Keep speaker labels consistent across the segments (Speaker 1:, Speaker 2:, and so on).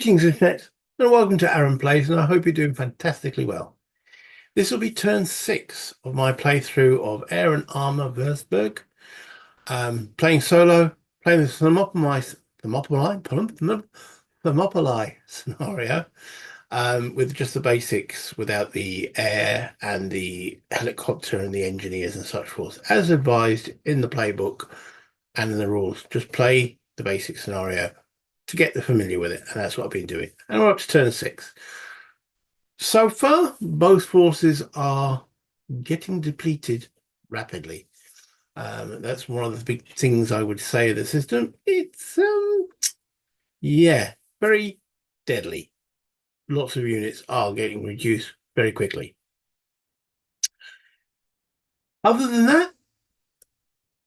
Speaker 1: Greetings, Internet, and welcome to Aaron Plays, and I hope you're doing fantastically well. This will be turn 6 of my playthrough of Air and Armor Wurzburg. Playing solo, playing the Thermopylae scenario, with just the basics, without the air and the helicopter and the engineers and such forth, as advised in the playbook and in the rules. Just play the basic scenario to get familiar with it, and that's what I've been doing. And we're up to turn 6. So far, both forces are getting depleted rapidly. That's one of the big things I would say of the system. It's yeah, very deadly. Lots of units are getting reduced very quickly. Other than that,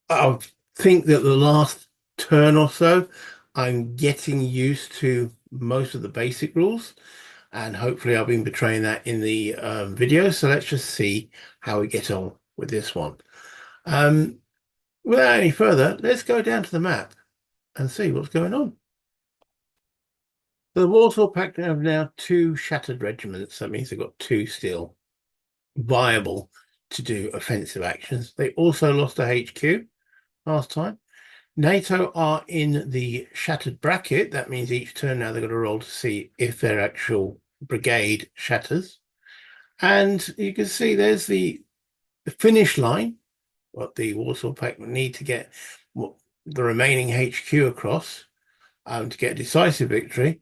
Speaker 1: I think that the last turn or so, I'm getting used to most of the basic rules, and hopefully I've been portraying that in the video. So let's just see how we get on with this one. Without any further, let's go down to the map and see what's going on. The Warsaw Pact have now 2 shattered regiments. That means they've got 2 still viable to do offensive actions. They also lost a HQ last time. NATO are in the shattered bracket. That means each turn now they've got to roll to see if their actual brigade shatters. And you can see there's the finish line, what the Warsaw Pact need to get the remaining HQ across to get a decisive victory.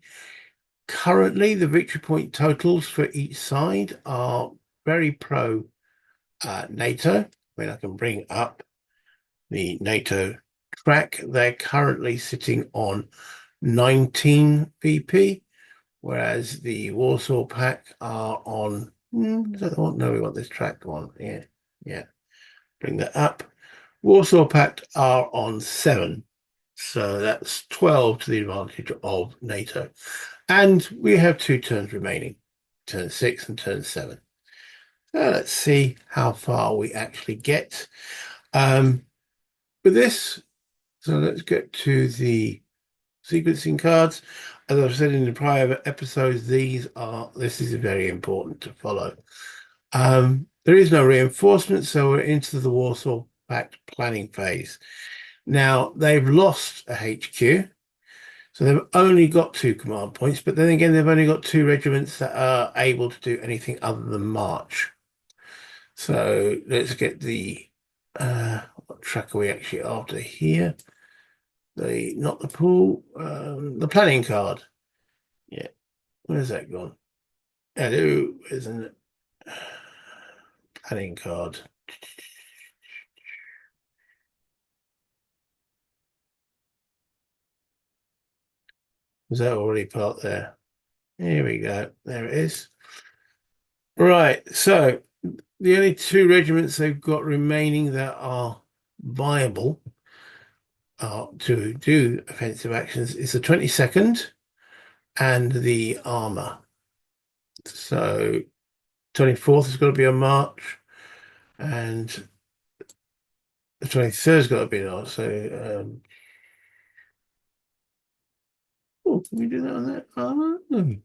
Speaker 1: Currently, the victory point totals for each side are very pro NATO. When I can bring up the NATO track, they're currently sitting on 19 VP, whereas the Warsaw Pact are on. No, we want this track on. Yeah. Bring that up. Warsaw Pact are on 7, so that's 12 to the advantage of NATO. And we have 2 turns remaining, turn 6 and turn 7. So let's see how far we actually get with this. So let's get to the sequencing cards. As I've said in the prior episodes, this is very important to follow. There is no reinforcement, so we're into the Warsaw Pact planning phase. Now, they've lost a HQ, so they've only got 2 command points, but then again, they've only got 2 regiments that are able to do anything other than march. So let's get the what track are we actually after here? Not the pool, the planning card. Yeah, where's that gone? Hello, isn't it? Planning card. Was that already part there? Here we go. There it is. Right. So the only 2 regiments they've got remaining that are viable to do offensive actions is the 22nd and the armor. So 24th has got to be a march, and the 23rd has got to be an arch. So oh, can we do that on that armor? Didn't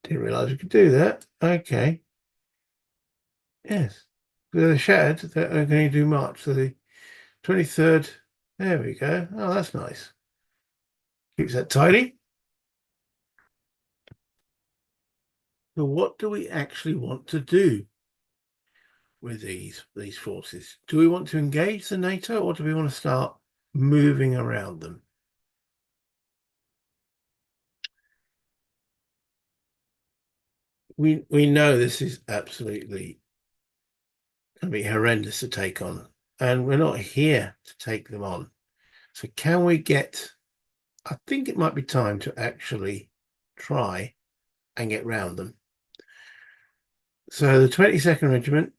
Speaker 1: realize we could do that. Okay. Yes. They're shattered. They're going to do march. So the 23rd. There we go. Oh, that's nice. Keeps that tidy. So what do we actually want to do with these forces? Do we want to engage the NATO, or do we want to start moving around them? We know this is absolutely going to be horrendous to take on, and we're not here to take them on. So can we get? I think it might be time to actually try and get round them. So the 22nd Regiment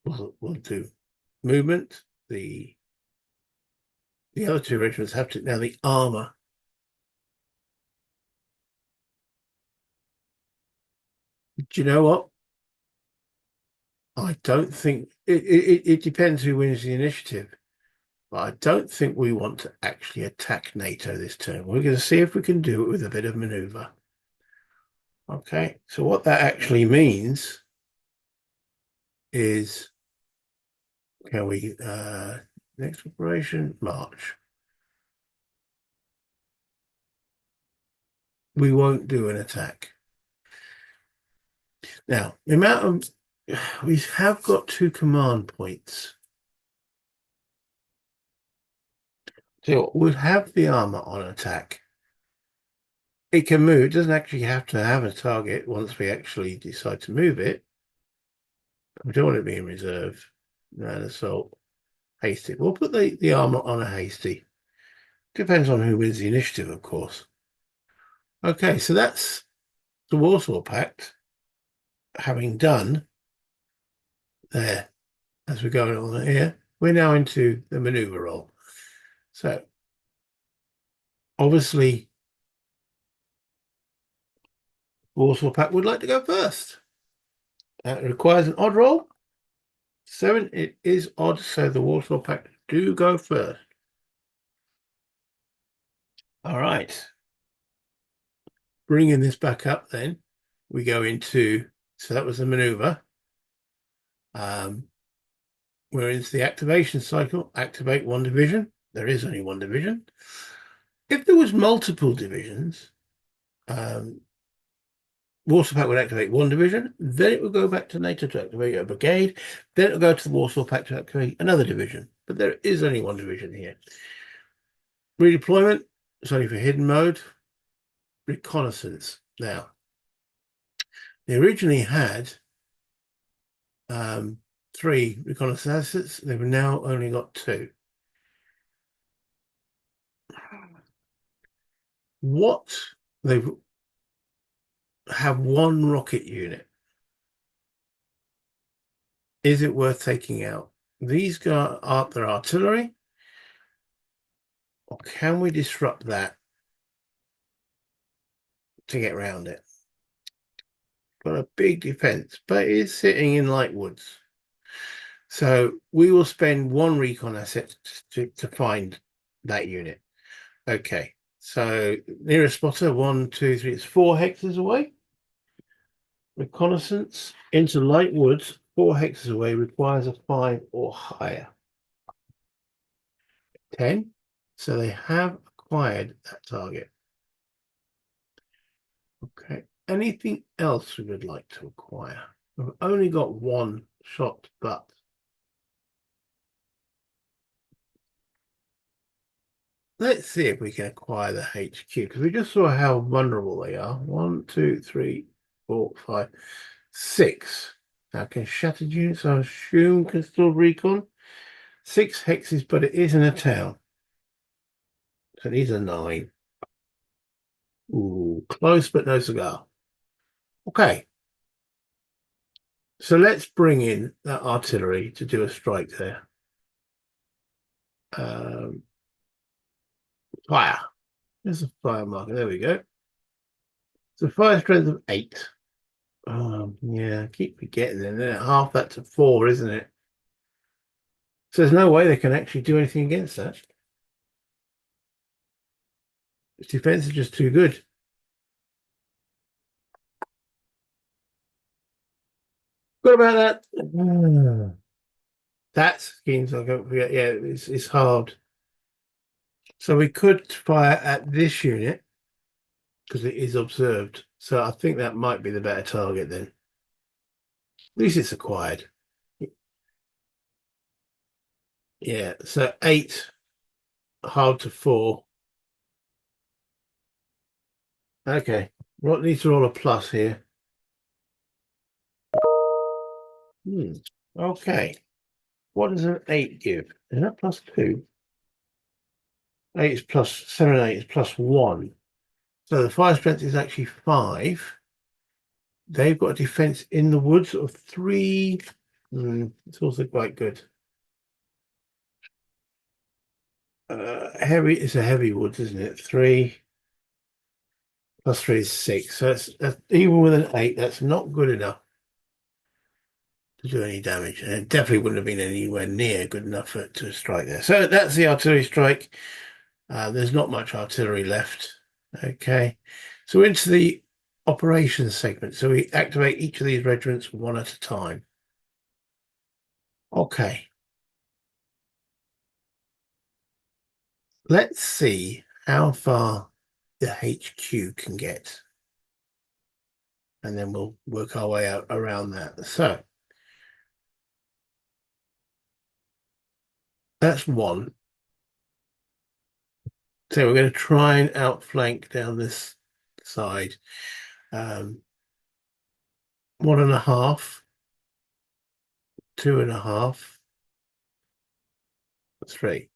Speaker 1: will do movement. The other 2 regiments have to now the armor. Do you know what? I don't think it depends who wins the initiative. But I don't think we want to actually attack NATO this turn. We're going to see if we can do it with a bit of maneuver. Okay, so what that actually means is, can we, next operation, march. We won't do an attack. Now, the amount of, we have got 2 command points. So we'll have the armor on attack. It can move. It doesn't actually have to have a target once we actually decide to move it. We don't want it to be in reserve. An assault. Hasty. We'll put the armor on a hasty. Depends on who wins the initiative, of course. Okay, so that's the Warsaw Pact having done there. As we're going on here, we're now into the maneuver roll. So obviously Warsaw Pact would like to go first. That requires an odd roll. 7, it is odd, so the Warsaw Pact do go first. All right. Bringing this back up then, we go into, so that was the maneuver. We're into the activation cycle. Activate 1 division. There is only 1 division. If there was multiple divisions, Warsaw Pact would activate 1 division, then it would go back to NATO to activate a brigade, then it will go to the Warsaw Pact to activate another division. But there is only 1 division here. Redeployment, it's only for hidden mode. Reconnaissance. Now, they originally had 3 reconnaissance assets. They've now only got 2. What they have 1 rocket unit. Is it worth taking out? These guys are their artillery, or can we disrupt that to get around it? Got a big defense, but it is sitting in light woods. So we will spend 1 recon asset to find that unit. Okay, so nearest spotter, 1, 2, 3, it's 4 hexes away. Reconnaissance into light woods, 4 hexes away, requires a 5 or higher. 10. So they have acquired that target. Okay. Anything else we would like to acquire? We've only got 1 shot, but let's see if we can acquire the HQ, because we just saw how vulnerable they are. 1, 2, 3, 4, 5, 6. Now, can shattered units, I assume, can still recon? 6 hexes, but it is in a town. So these are 9. Ooh, close but no cigar. Okay. So let's bring in that artillery to do a strike there. Fire. There's a fire marker. There we go. So fire strength of 8. Yeah, I keep forgetting it. Then half that to 4, isn't it? So there's no way they can actually do anything against that. Its defense is just too good. What about that? That scheme's I don't forget. Yeah, it's hard. So we could fire at this unit because it is observed. So I think that might be the better target then. At least it's acquired. Yeah, so 8 hard to 4. Okay, what needs to roll a plus here? Okay, what does an 8 give? Is that plus 2? 8 is plus 7 and 8 is plus 1. So the fire strength is actually 5. They've got a defense in the woods of 3. It's also quite good. Heavy is a heavy woods, isn't it? 3 plus 3 is 6. So that's even with an 8, that's not good enough to do any damage. And it definitely wouldn't have been anywhere near good enough for it to strike there. So that's the artillery strike. There's not much artillery left. Okay. So into the operations segment. So we activate each of these regiments one at a time. Okay. Let's see how far the HQ can get. And then we'll work our way out around that. So that's one. So we're going to try and outflank down this side. 1.5, 2.5, 3,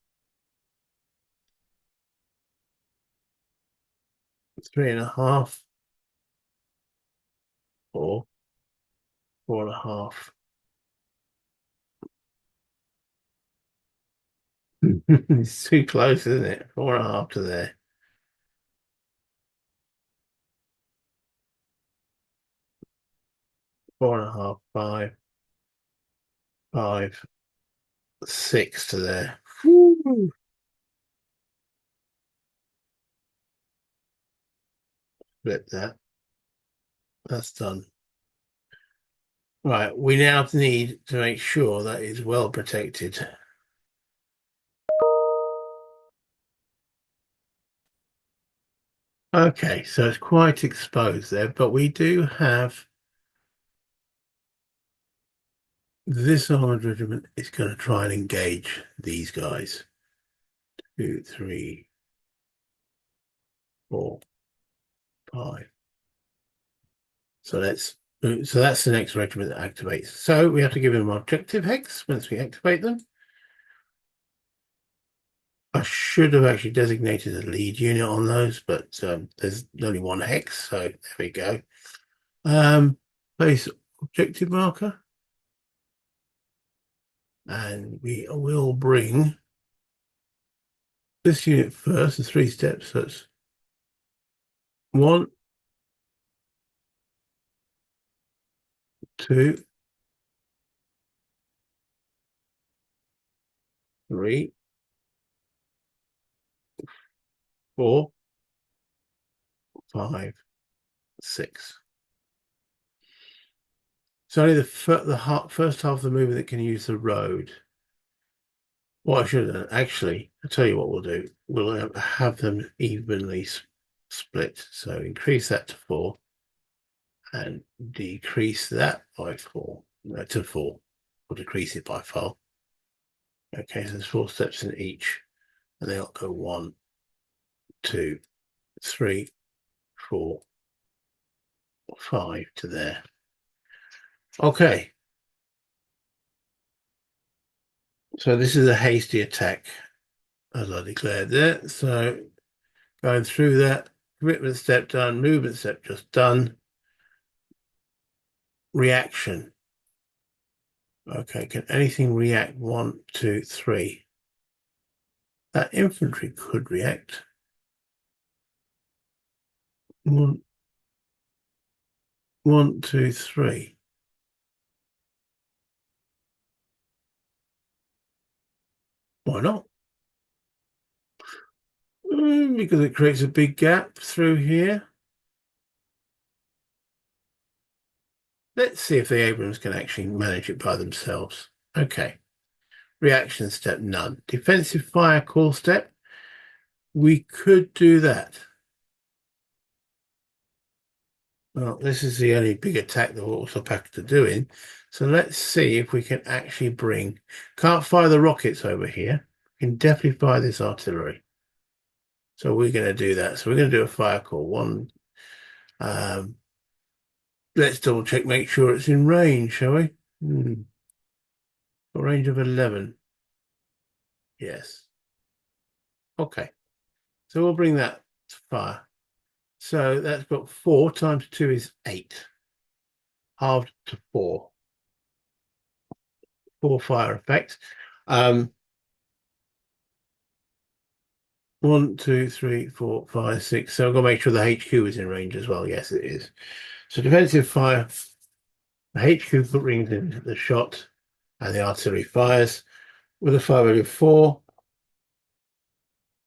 Speaker 1: 3.5, 4, 4.5. It's too close, isn't it? 4.5 to there. 4.5, 5, 5, 6 to there. Woo. Flip that. That's done. Right, we now need to make sure that is well protected. Okay, so it's quite exposed there, but we do have this armored regiment is going to try and engage these guys. 2, 3, 4, 5. So that's the next regiment that activates. So we have to give them objective hex once we activate them. I should have actually designated a lead unit on those, but there's only one hex, so there we go. Place objective marker. And we will bring this unit first, the 3 steps. So it's 1, 2, 3, 4, 5, 6. It's only the first half of the movement that can use the road. What I should have done, actually, I'll tell you what we'll do. We'll have them evenly split. So increase that to 4 and decrease that by 4, to 4, or decrease it by 4. Okay, so there's 4 steps in each, and they'll go 1, 2, 3, 4, 5 to there. Okay. So this is a hasty attack, as I declared there. So going through that, commitment step done, movement step just done. Reaction. Okay, can anything react? 1, 2, 3. That infantry could react. 1, 1, 2, 3. Why not? Because it creates a big gap through here. Let's see if the Abrams can actually manage it by themselves. Okay. Reaction step, none. Defensive fire call step. We could do that. Well, this is the only big attack that we're also packed to doing. So let's see if we can actually bring... Can't fire the rockets over here. We can definitely fire this artillery. So we're going to do that. So we're going to do a fire call. One. Let's double check, make sure it's in range, shall we? A range of 11. Yes. Okay. So we'll bring that to fire. So that's got 4 times 2 is 8. Halved to 4. 4 fire effects. 1, 2, 3, 4, 5, 6. So I've got to make sure the HQ is in range as well. Yes, it is. So defensive fire The HQ brings in the shot and the artillery fires with a 504.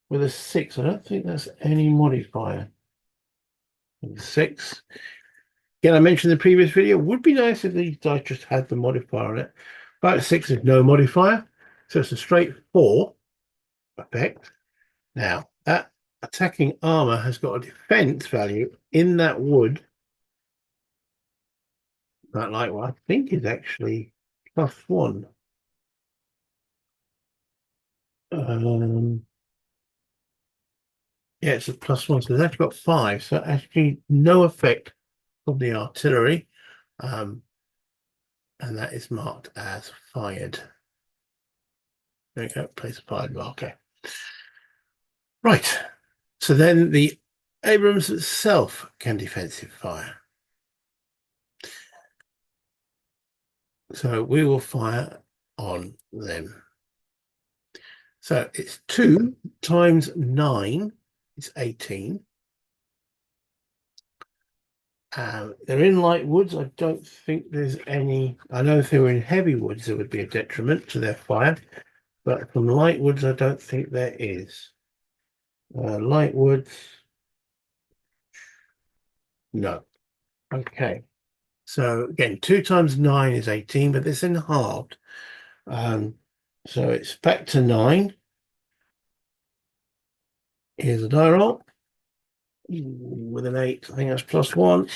Speaker 1: With a 6, I don't think that's any modifier. 6. Again, I mentioned in the previous video, it would be nice if these dice just had the modifier on it. But a 6 is no modifier, so it's a straight 4 effect. Now, that attacking armor has got a defense value in that wood that, like, what I think is actually +1. Um, yeah, it's a +1, so that's got 5. So actually no effect of the artillery. And that is marked as fired. There we go, place a fired marker. Right, so then the Abrams itself can defensive fire. So we will fire on them. So it's 2 times 9 is 18. They're in light woods. I don't think there's any. I know if they were in heavy woods, there would be a detriment to their fire, but from light woods, I don't think there is. Light woods, no. Okay. So again, 2 times 9 is 18, but it's in halved. So it's back to 9. Here's a die roll with an 8. I think that's +1.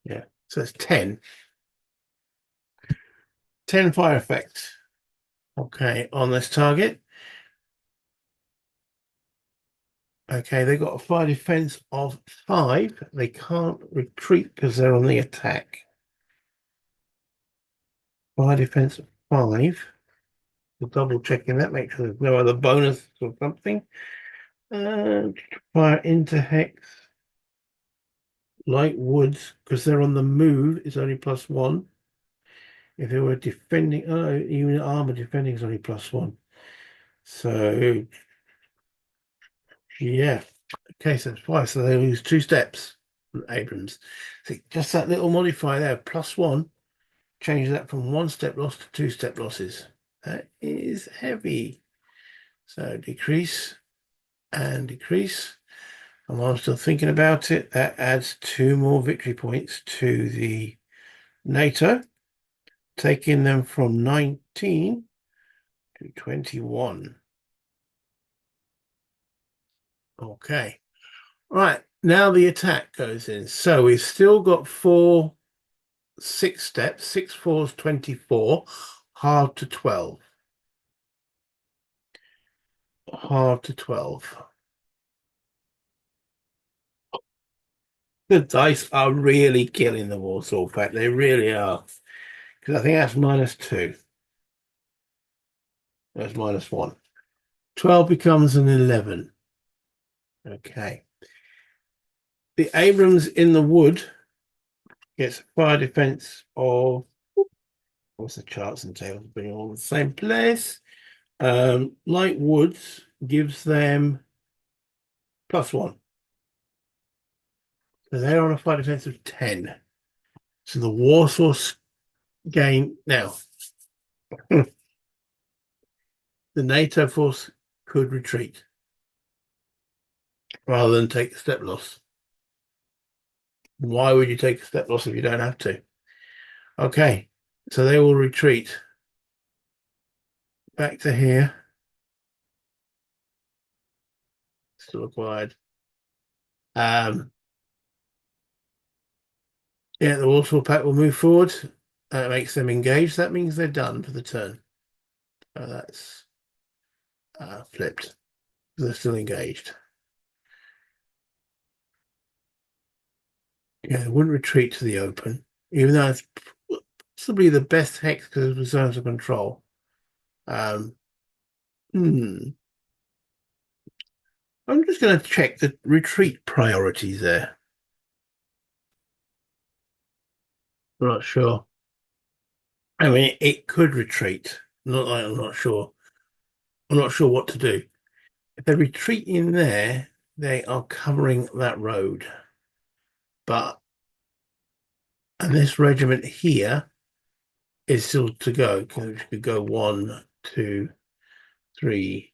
Speaker 1: Yeah, so it's 10. 10 fire effects. Okay, on this target. Okay, they've got a fire defense of 5. They can't retreat because they're on the attack. Fire defense of 5. We'll double checking that, make sure there's no other bonus or something. Fire into hex. Light woods, because they're on the move, is only +1. If they were defending, oh, even armor defending is only +1. So, yeah. Okay, so it's 5. So they lose 2 steps from Abrams. See, just that little modifier there, +1, change that from 1 step loss to 2 step losses. That is heavy. So decrease and decrease. And while I'm still thinking about it, that adds 2 more victory points to the NATO, taking them from 19 to 21. Okay. Right. Now the attack goes in. So we've still got 6 steps. 6 fours, 24. Hard to 12. Hard to 12. The dice are really killing the Warsaw Pact. They really are. Because I think that's -2. That's -1. 12 becomes an 11. Okay. The Abrams in the wood gets fire defense of, what's the charts and tables being all in the same place? Light woods gives them +1. So they're on a fire defense of 10. So the Warsaw gain now. The NATO force could retreat rather than take a step loss. Why would you take a step loss if you don't have to? Okay, so they will retreat back to here. Still acquired. Yeah, the Warsaw Pact will move forward. That makes them engaged. That means they're done for the turn. That's flipped. They're still engaged. Yeah, they wouldn't retreat to the open, even though it's possibly the best hex because of zones of control. Um, I'm just going to check the retreat priorities there. I'm not sure. I mean, it could retreat. I'm not sure. I'm not sure what to do. If they retreat in there, they are covering that road. But And this regiment here is still to go, because we could go 1, 2, 3,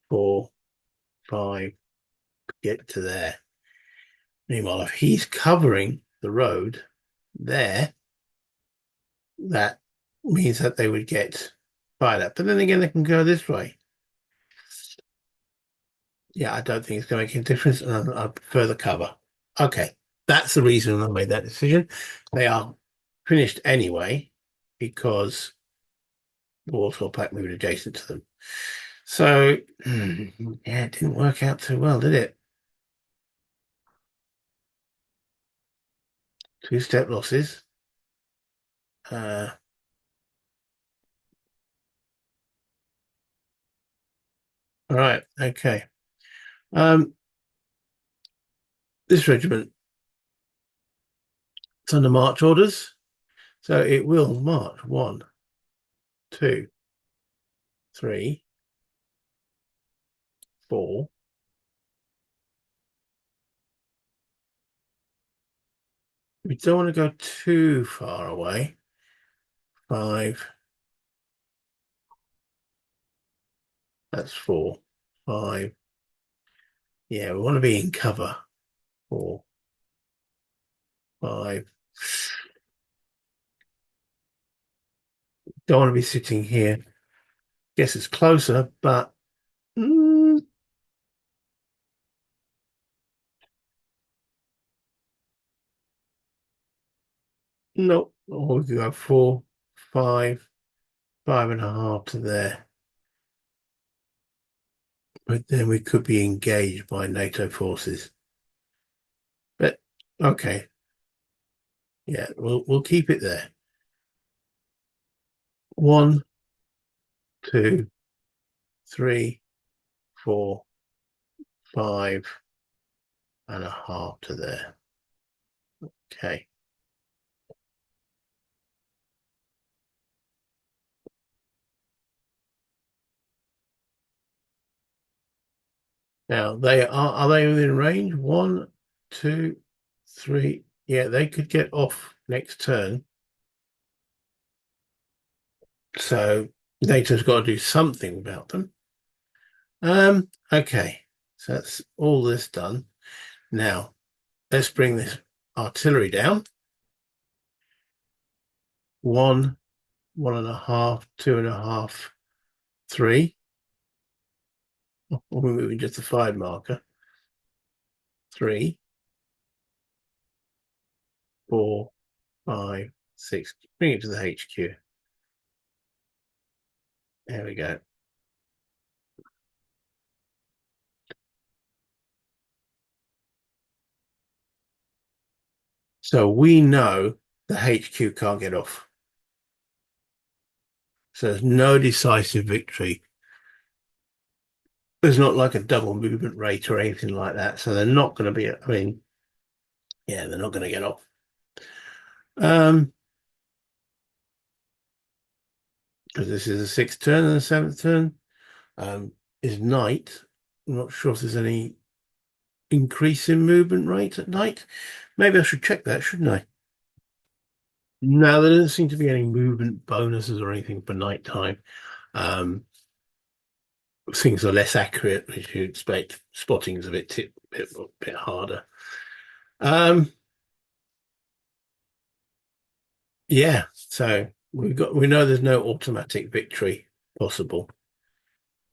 Speaker 1: 4, 5, get to there. Meanwhile, if he's covering the road there, that means that they would get fired at. But then again, they can go this way. Yeah, I don't think it's going to make any difference, and I prefer the cover. Okay, that's the reason I made that decision. They are finished anyway because the Warsaw Pact moved adjacent to them. So, yeah, it didn't work out too well, did it? Two-step losses. Uh, all right, okay. This regiment, it's under march orders, so it will march 1, 2, 3, 4. We don't want to go too far away. 5. That's 4. 5. Yeah, we want to be in cover. 4, 5. Don't want to be sitting here. Guess it's closer, but no. Or we could go 4, 5, 5.5 to there. But then we could be engaged by NATO forces. But okay, yeah, we'll keep it there. 1, 2, 3, 4, 5.5 to there. Okay. Now are they within range? 1, 2, 3. Yeah, they could get off next turn. So NATO's got to do something about them. Okay. So that's all this done. Now let's bring this artillery down. 1, 1.5, 2.5, 3. We're moving just the 5 marker. 3, 4, 5, 6. Bring it to the HQ. There we go. So we know the HQ can't get off. So there's no decisive victory. There's not like a double movement rate or anything like that. So they're not going to be, I mean, yeah, they're not going to get off. Because this is the 6th turn and the 7th turn. Is night. I'm not sure if there's any increase in movement rate at night. Maybe I should check that, shouldn't I? No, there doesn't seem to be any movement bonuses or anything for nighttime. Um, Things are less accurate, as you expect. Spotting is a bit harder. Um, yeah, so we know there's no automatic victory possible.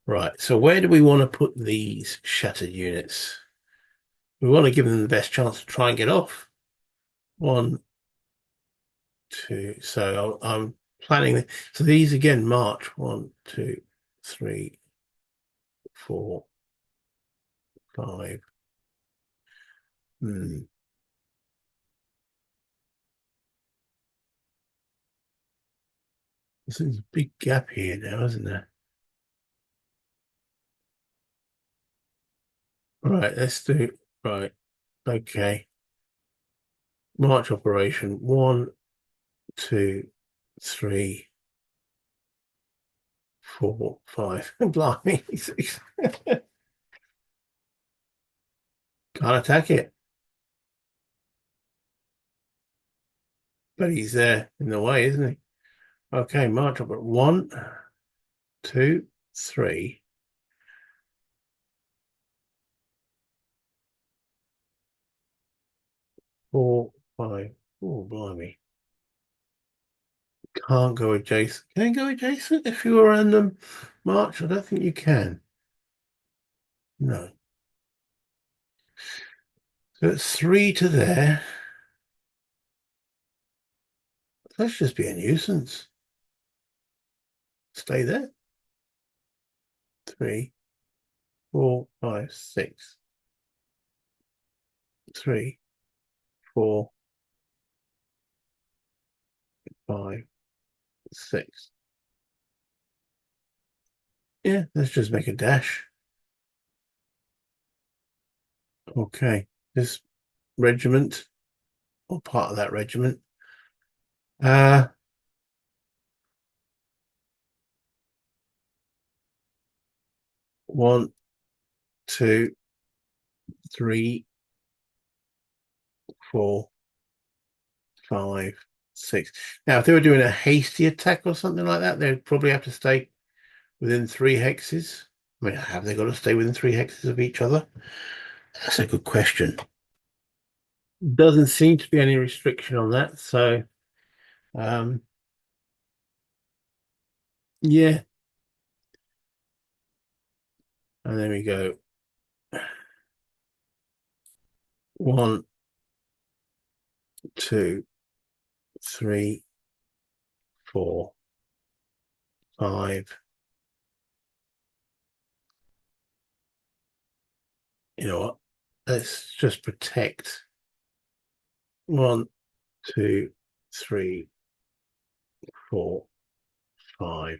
Speaker 1: Right, so where do we want to put these shattered units? We want to give them the best chance to try and get off. 1, 2. So I'm planning. So these again march 1, 2, 3, 4, 5. There's a big gap here now, isn't there? Right, let's do right. Okay. March operation 1, 2, 3, 4, 5. Blimey. Can't attack it. but he's there in the way, isn't he? Okay, march up at 1, 2, 3. 4, 5. Oh, blimey. Can't go adjacent. Can you go adjacent if you were random march? I don't think you can. No. So it's 3 to there. Let's just be a nuisance. Stay there. 3, 4, 5, 6. 3, 4, 5, 6. Yeah, let's just make a dash. Okay. This regiment, or part of that regiment. Uh 1, 2, 3, 4, 5, 6. Now, if they were doing a hasty attack or something like that, they'd probably have to stay within 3 hexes. I mean, have they got to stay within 3 hexes of each other? That's a good question. Doesn't seem to be any restriction on that. So, um, yeah. And there we go. 1, 2, 3, 4, 5. You know what? Let's just protect. 1, 2, 3, 4, 5.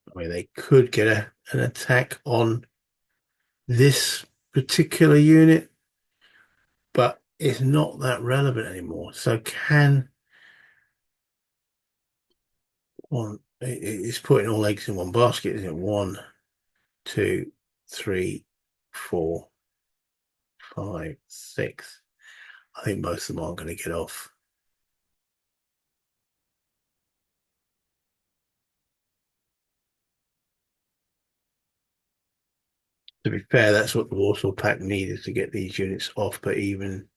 Speaker 1: I mean, they could get an attack on this particular unit, but it's not that relevant anymore. So can one, it's putting all eggs in one basket, isn't it? 1, 2, 3, 4, 5, 6. I think most of them aren't going to get off. To be fair, that's what the Warsaw Pact needed to get these units off, but even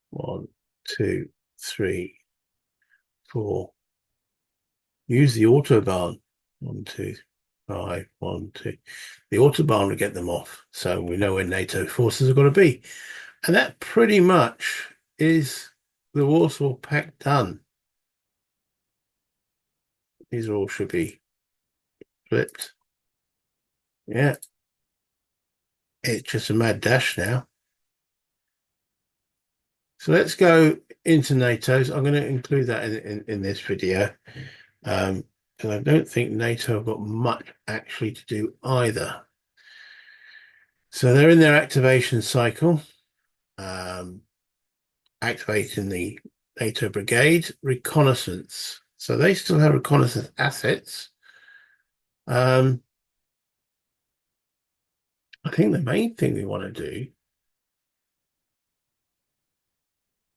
Speaker 1: 1, 2, 3, 4. Use the autobahn. 1, 2, 5, 1, 2. The autobahn will get them off, so we know where NATO forces are going to be. And that pretty much is the Warsaw Pact done. These all should be flipped. Yeah. It's just a mad dash now. So let's go into NATO's. I'm going to include that in this video. Because I don't think NATO have got much actually to do either. So they're in their activation cycle. Activating the NATO brigade reconnaissance. So they still have reconnaissance assets. I think the main thing we want to do,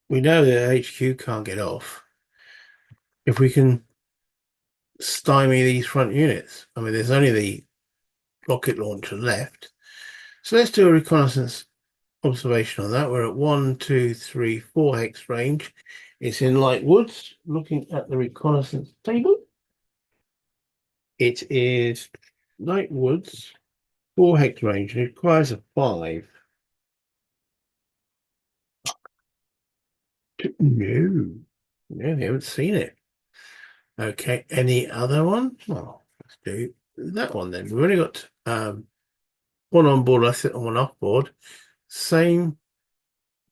Speaker 1: we know that HQ can't get off. If we can stymie these front units, I mean, there's only the rocket launcher left. So let's do a reconnaissance observation on that. We're at 1, 2, 3, 4 hex range. It's in light woods. Looking at the reconnaissance table, it is light woods, 4 hex range. It requires a 5. No, no, we haven't seen it. Okay, any other one? Well, let's do that one then. We've only got one on board, I sit on one off board. Same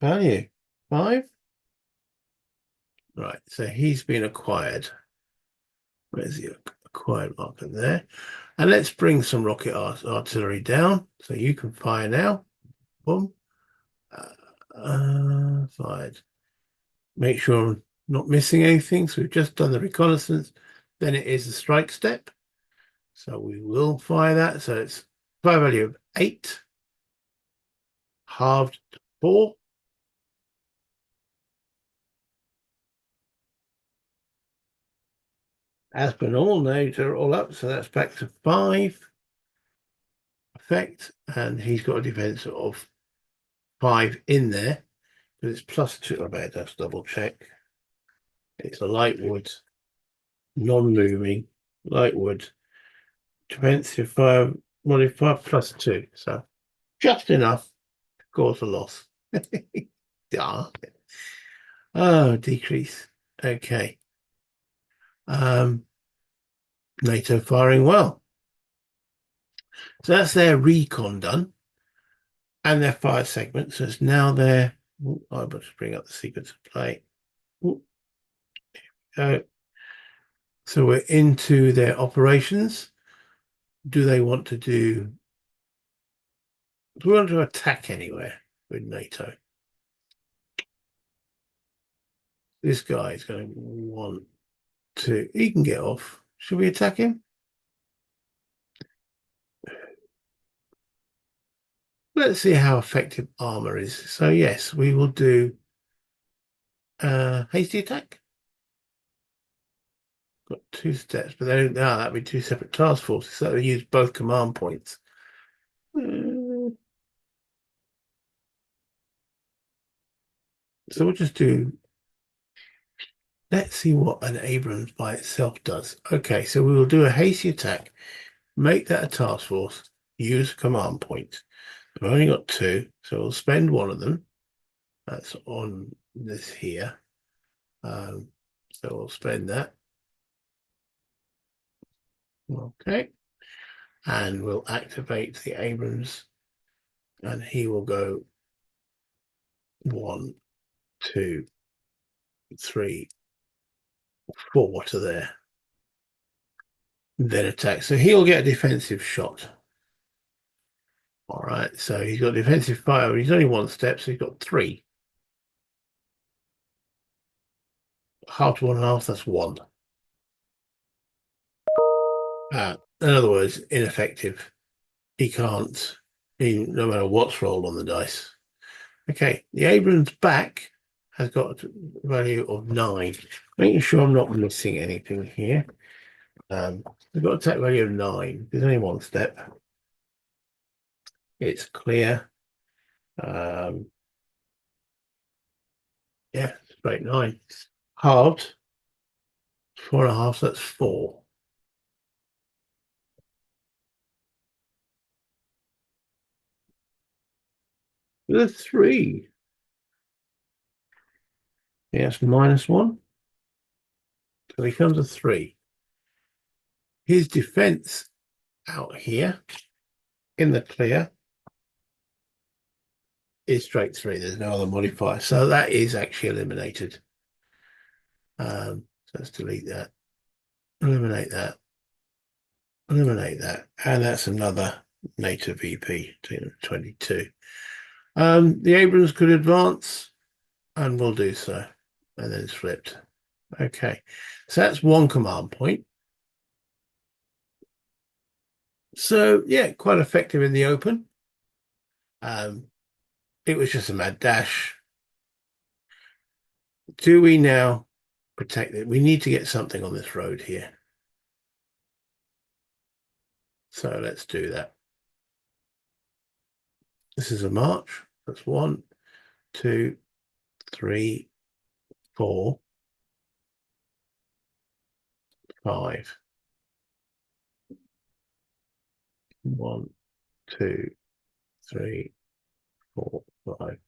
Speaker 1: value, 5. Right, so he's been acquired. Where's the acquired marker there? And let's bring some rocket artillery down so you can fire now. Boom. Fired. Make sure I'm not missing anything. So we've just done the reconnaissance. Then it is the strike step. So we will fire that. So it's fire value of 8. halved to 4. As per normal, now they're all up, so that's back to 5 effect, and he's got a defense of 5 in there, but it's +2. I better just double check. It's a light wood, non-moving, light wood, defensive 5, modifier +2, so just enough to cause a loss. Ah. Oh, decrease. Okay. NATO firing well. So that's their recon done and their fire segment. So it's now their. I'll just bring up the sequence of play. So we're into their operations. Do they want to do? Do we want to attack anywhere with NATO? This guy is going to want to. He can get off. Should we attack him? Let's see how effective armor is. So yes, we will do hasty attack. Got 2 steps, but they don't. Ah, that'd be 2 separate task forces. So they use both command points. So we'll just do. Let's see what an Abrams by itself does. Okay, so we will do a hasty attack, make that a task force, use a command point. We've only got 2, so we'll spend one of them. That's on this here. So we'll spend that. Okay. And we'll activate the Abrams, and he will go 1, 2, 3, 4 to there. Then attack. So he'll get a defensive shot. All right. So he's got defensive fire. He's only 1 step, so he's got 3. Half to 1.5. That's 1. In other words, ineffective. He can't. No matter what's rolled on the dice. Okay. The Abrams back has got a value of 9. Making sure I'm not missing anything here. We've got attack value of 9. There's only 1 step. It's clear. Yeah, straight 9. Halved. 4.5, so that's 4. With a 3. Yes, -1. So he comes a 3. His defense out here in the clear is straight 3. There's no other modifier. So that is actually eliminated. So let's delete that. Eliminate that. Eliminate that. And that's another NATO VP, 22. The Abrams could advance, and we'll do so. And then it's flipped. Okay. So that's 1 command point. So, yeah, quite effective in the open. It was just a mad dash. Do we now protect it? We need to get something on this road here. So let's do that. This is a march. That's 1, 2, 3, 4, 5. 1, 2, 3, 4, 5.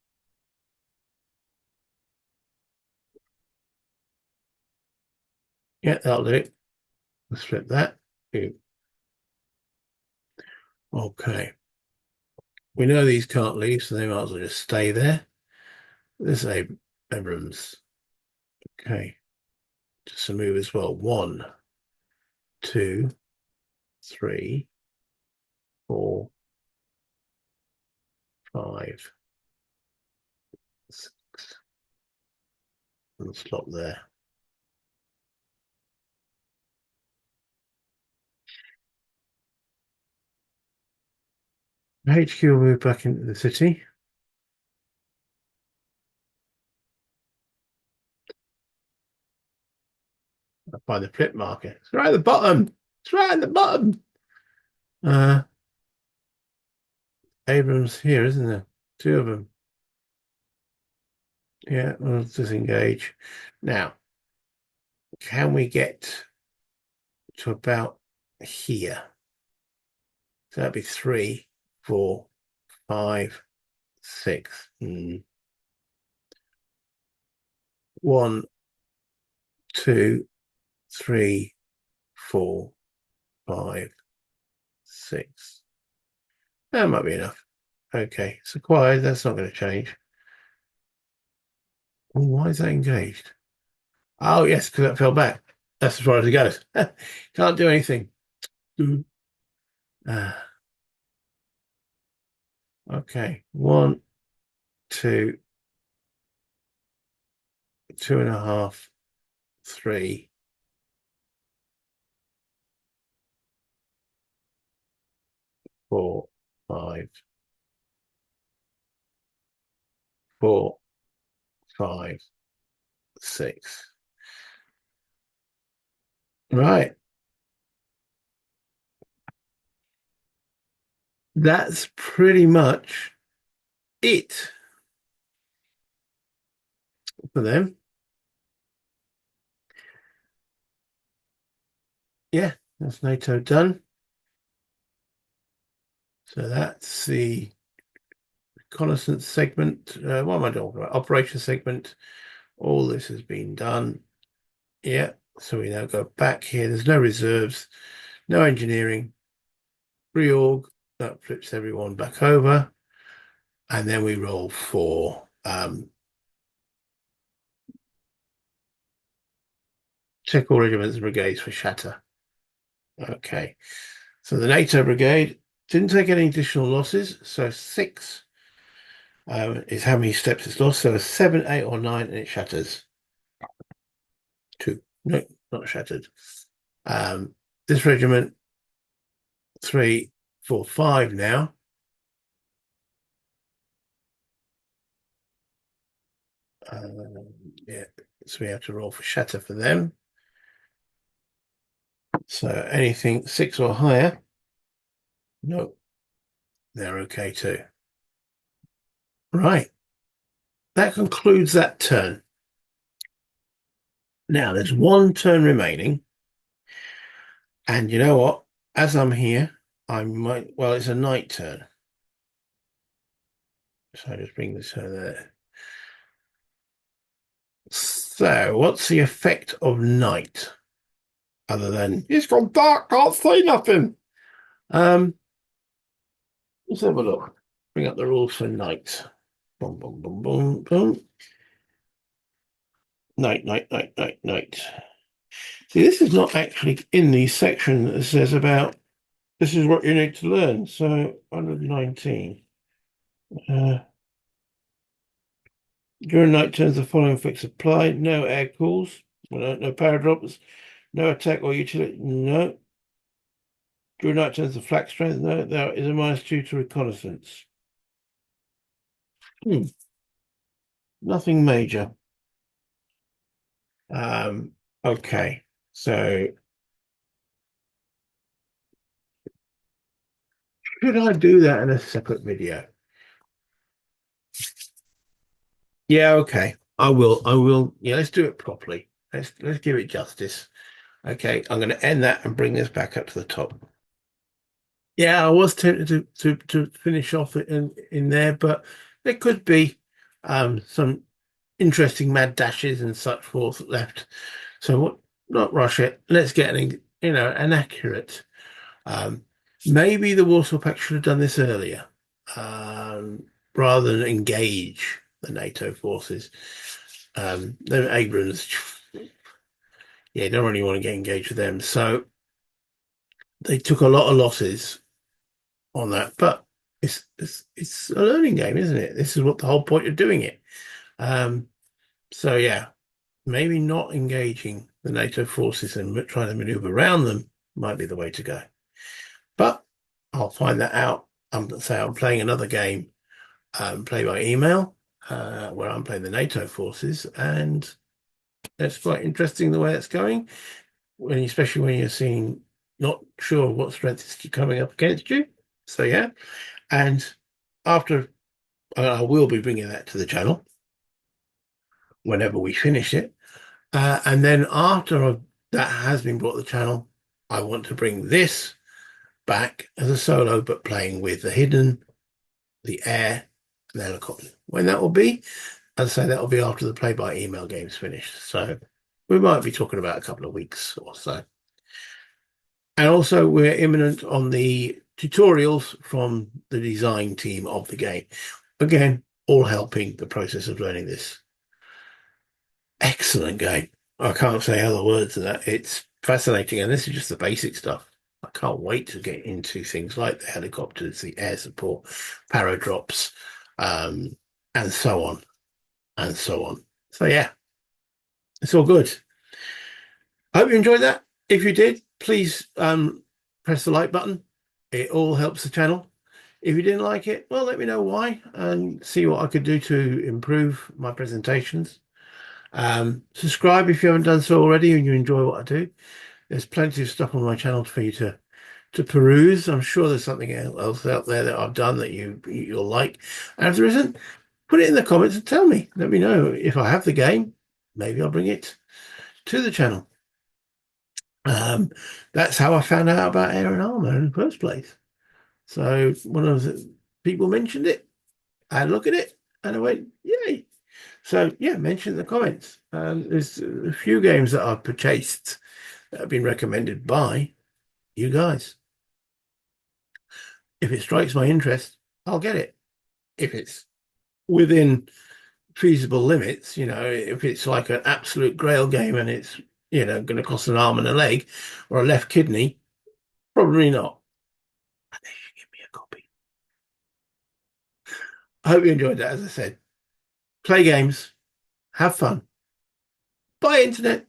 Speaker 1: Yeah, that'll do it. Let's flip that. Okay. We know these can't leave, so they might as well just stay there. This is Abrams. Okay. Just a move as well. 1, 2, 3, 4, 5, 6. And stop there. HQ will move back into the city. find the flip marker. It's right at the bottom. It's right at the bottom. Abrams here, isn't there? Two of them. Yeah, we'll disengage. Now, can we get to about here? So that'd be 3, 4, 5, 6. 1, 2, 3, 4, 5, 6. That might be enough. Okay, it's acquired. That's not going to change. Oh, why is that engaged? Oh, yes, because that fell back. That's as far as it goes. Can't do anything. Okay, 1, 2, 2.5, 3, 4, 5, 4, 5, 6. Right. That's pretty much it for them. Yeah, that's NATO done. So that's the reconnaissance segment. What am I talking about? Operation segment. All this has been done. Yeah. So we now go back here. There's no reserves, no engineering. Reorg. That flips everyone back over. And then we roll for check all regiments and brigades for shatter. Okay. So the NATO brigade didn't take any additional losses. So 6 is how many steps it's lost. So 7, 8, or 9, and it shatters. 2. No, not shattered. This regiment, 3, 4, 5 now. Yeah, so we have to roll for shatter for them. So anything 6 or higher, no, they're okay too. Right. That concludes that turn. Now there's one turn remaining. And you know what? As I'm here, I might, well, it's a night turn. So I just bring this over there. So what's the effect of night? Other than it's gone dark, can't see nothing. Let's have a look. Bring up the rules for night. Boom, boom, boom, boom, boom. Night, night, night, night, night. See, this is not actually in the section that says about this is what you need to learn. So 119. During night turns, the following effects apply. No air calls. No paradrops. No attack or utility. No. During night turns, the flak strength. No. There is a -2 to reconnaissance. Nothing major. Okay. So should I do that in a separate video? Yeah, okay. I will. I will. Yeah, let's do it properly. Let's give it justice. Okay, I'm going to end that and bring this back up to the top. Yeah, I was tempted to finish off in there, but there could be some interesting mad dashes and such forth left. So what? Not rush it. Let's get an accurate. Um, Maybe the Warsaw Pact should have done this earlier, rather than engage the NATO forces. The Abrams, yeah, don't really want to get engaged with them. So they took a lot of losses on that, but it's a learning game, isn't it? This is what the whole point of doing it. So yeah, maybe not engaging the NATO forces and trying to maneuver around them might be the way to go. But I'll find that out. I'm playing another game, play by email, where I'm playing the NATO forces, and it's quite interesting the way it's going. especially when you're seeing not sure what strength is coming up against you. So yeah, and after I will be bringing that to the channel whenever we finish it, and then after that has been brought to the channel, I want to bring this back as a solo, but playing with the hidden, the air, and the helicopter. When that will be, as I say, that will be after the play by email game's finished. So we might be talking about a couple of weeks or so. And also, we're imminent on the tutorials from the design team of the game. Again, all helping the process of learning this excellent game. I can't say other words than that. It's fascinating, and this is just the basic stuff. I can't wait to get into things like the helicopters, the air support, paradrops, and so on, and so on. So yeah, it's all good. I hope you enjoyed that. If you did, please press the like button. It all helps the channel. If you didn't like it, well, let me know why and see what I could do to improve my presentations. Subscribe if you haven't done so already and you enjoy what I do. There's plenty of stuff on my channel for you to peruse. I'm sure there's something else out there that I've done that you'll like. And if there isn't, put it in the comments and tell me. Let me know. If I have the game, maybe I'll bring it to the channel. That's how I found out about air and armor in the first place. So one of the people mentioned it, I had a look at it, and I went, yay. So yeah, mention in the comments. There's a few games that I've purchased that have been recommended by you guys. If it strikes my interest, I'll get it. If it's within feasible limits, if it's like an absolute grail game and it's, going to cost an arm and a leg or a left kidney, probably not. But they should give me a copy. I hope you enjoyed that. As I said, play games, have fun. Bye, internet.